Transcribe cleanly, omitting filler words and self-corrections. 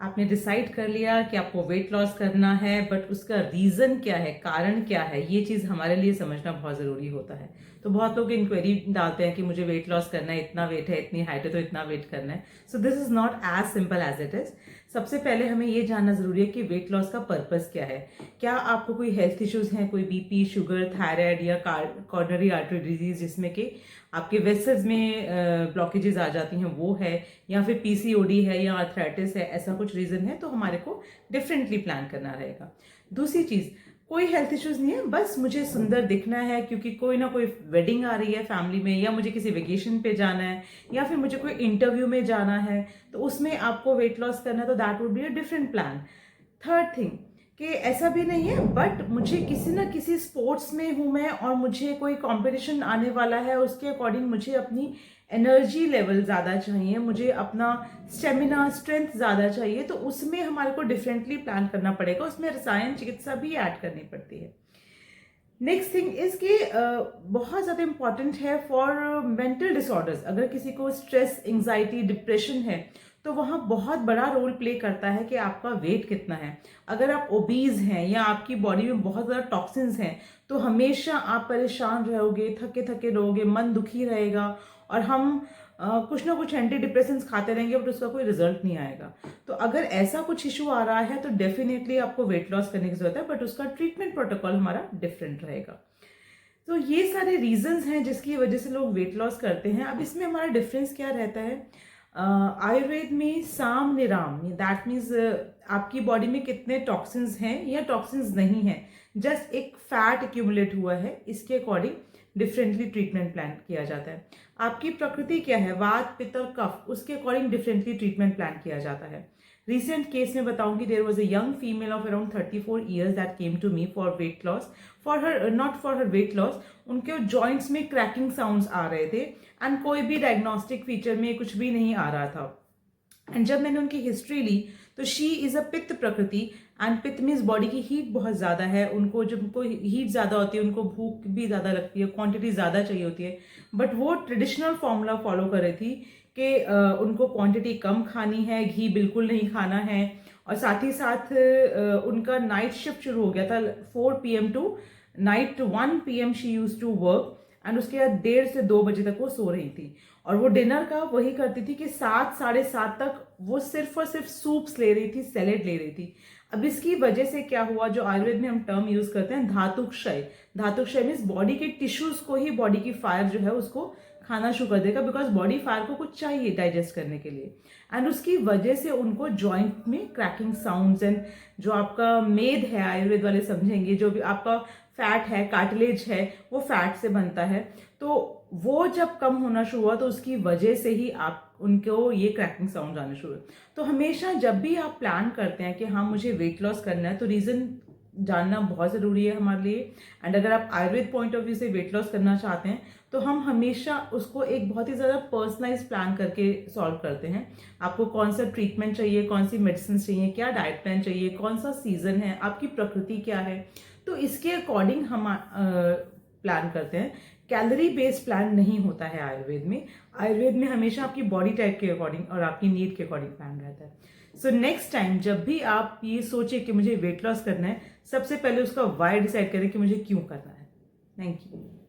आपने डिसाइड कर लिया कि आपको वेट लॉस करना है, बट उसका रीज़न क्या है, कारण क्या है, ये चीज़ हमारे लिए समझना बहुत ज़रूरी होता है। तो बहुत लोग इंक्वायरी डालते हैं कि मुझे वेट लॉस करना है, इतना वेट है, इतनी हाइट है, तो इतना वेट करना है। So this is not as simple as it is. सबसे पहले हमें ये जानना ज़रूरी है कि वेट लॉस का पर्पस क्या है। क्या आपको कोई हेल्थ इश्यूज़ हैं, कोई बीपी, शुगर, थायराइड या कॉर्नरी आर्टरी डिजीज जिसमें कि आपके वेसल्स में ब्लॉकेजेस आ जाती हैं, वो है, या फिर पीसीओडी है या आर्थराइटिस है, ऐसा कुछ रीज़न है, तो हमारे को डिफरेंटली प्लान करना रहेगा। दूसरी चीज़, कोई हेल्थ इश्यूज नहीं है, बस मुझे सुंदर दिखना है क्योंकि कोई ना कोई वेडिंग आ रही है फैमिली में, या मुझे किसी वेकेशन पे जाना है, या फिर मुझे कोई इंटरव्यू में जाना है, तो उसमें आपको वेट लॉस करना है, तो that would be a different plan. Third thing, कि ऐसा भी नहीं है बट मुझे किसी ना किसी स्पोर्ट्स में हूँ मैं, और मुझे कोई कंपटीशन आने वाला है, उसके अकॉर्डिंग मुझे अपनी एनर्जी लेवल ज़्यादा चाहिए, मुझे अपना स्टेमिना, स्ट्रेंथ ज़्यादा चाहिए, तो उसमें हमारे को डिफरेंटली प्लान करना पड़ेगा, उसमें रसायन चिकित्सा भी ऐड करनी पड़ती है। नेक्स्ट थिंग इज कि बहुत ज़्यादा इंपॉर्टेंट है फॉर मेंटल डिसऑर्डर्स। अगर किसी को स्ट्रेस, एंजाइटी, डिप्रेशन है, तो वहाँ बहुत बड़ा रोल प्ले करता है कि आपका वेट कितना है। अगर आप ओबीज हैं या आपकी बॉडी में बहुत ज़्यादा टॉक्सिन्स हैं, तो हमेशा आप परेशान रहोगे, थके थके रहोगे, मन दुखी रहेगा, और हम कुछ ना कुछ एंटी डिप्रेसेंट्स खाते रहेंगे, बट उसका कोई रिजल्ट नहीं आएगा। तो अगर ऐसा कुछ इशू आ रहा है, तो डेफिनेटली आपको वेट लॉस करने की जरूरत है, बट उसका ट्रीटमेंट प्रोटोकॉल हमारा डिफरेंट रहेगा। तो ये सारे रीजंस हैं जिसकी वजह से लोग वेट लॉस करते हैं। अब इसमें हमारा डिफरेंस क्या रहता है? आयुर्वेद में साम निराम, दैट मीन्स आपकी बॉडी में कितने टॉक्सिन्स हैं या टॉक्सिन्स नहीं हैं, जस्ट एक फैट एक्यूमुलेट हुआ है, इसके अकॉर्डिंग डिफरेंटली ट्रीटमेंट प्लान किया जाता है। आपकी प्रकृति क्या है, वात, पित्त और कफ, उसके अकॉर्डिंग डिफरेंटली ट्रीटमेंट प्लान किया जाता है। रिसेंट केस में बताऊंगी, there was a young female of around 34 years that came to me for weight loss, for her not for her weight loss, उनके जॉइंट्स में क्रैकिंग साउंड्स आ रहे थे, एंड कोई भी डायग्नोस्टिक फीचर में कुछ भी नहीं आ रहा था। एंड जब मैंने उनकी हिस्ट्री ली, तो शी इज़ अ पित्त प्रकृति, एंड पित्त मीन्स बॉडी की हीट बहुत ज़्यादा है, उनको जब उनको हीट ज़्यादा होती है, उनको भूख भी ज़्यादा लगती है, क्वांटिटी ज़्यादा चाहिए होती है, बट वो ट्रेडिशनल फॉर्मूला फॉलो कर रही थी कि उनको क्वांटिटी कम खानी है, घी बिल्कुल नहीं खाना है, और साथ ही साथ उनका नाइट शिफ्ट शुरू हो गया था, 4 PM to night 1 PM she use to work, and उसके बाद 1:30 से 2 बजे तक वो सो रही थी, और वो डिनर का वही करती थी कि 7 साढ़े 7 तक वो सिर्फ और सिर्फ सूप्स ले रही थी, सैलेड ले रही थी। अब इसकी वजह से क्या हुआ, जो आयुर्वेद में हम टर्म यूज करते हैं धातुक्षय, धातुक्षय मीन्स बॉडी के टिश्यूज को ही बॉडी की फायर जो है उसको खाना शुरू कर देगा, बिकॉज बॉडी फायर को कुछ चाहिए डाइजेस्ट करने के लिए, एंड उसकी वजह से उनको जॉइंट में क्रैकिंग साउंड्स, एंड जो आपका मेद है, आयुर्वेद वाले समझेंगे, जो भी आपका फैट है, कार्टिलेज है, वो फैट से बनता है, तो वो जब कम होना शुरू हुआ, तो उसकी वजह से ही आप उनको ये क्रैकिंग साउंड आने शुरू हुए। तो हमेशा जब भी आप प्लान करते हैं कि हाँ मुझे वेट लॉस करना है, तो रीज़न जानना बहुत ज़रूरी है हमारे लिए। एंड अगर आप आयुर्वेद पॉइंट ऑफ व्यू से वेट लॉस करना चाहते हैं, तो हम हमेशा उसको एक बहुत ही ज़्यादा पर्सनलाइज प्लान करके सॉल्व करते हैं। आपको कौन सा ट्रीटमेंट चाहिए, कौन सी मेडिसिन चाहिए, क्या डाइट प्लान चाहिए, कौन सा सीजन है, आपकी प्रकृति क्या है, तो इसके अकॉर्डिंग हम प्लान करते हैं। कैलोरी बेस्ड प्लान नहीं होता है आयुर्वेद में। आयुर्वेद में हमेशा आपकी बॉडी टाइप के अकॉर्डिंग और आपकी नीड के अकॉर्डिंग प्लान रहता है। सो नेक्स्ट टाइम जब भी आप ये सोचे कि मुझे वेट लॉस करना है, सबसे पहले उसका वाई डिसाइड करें कि मुझे क्यों करना है। Thank you.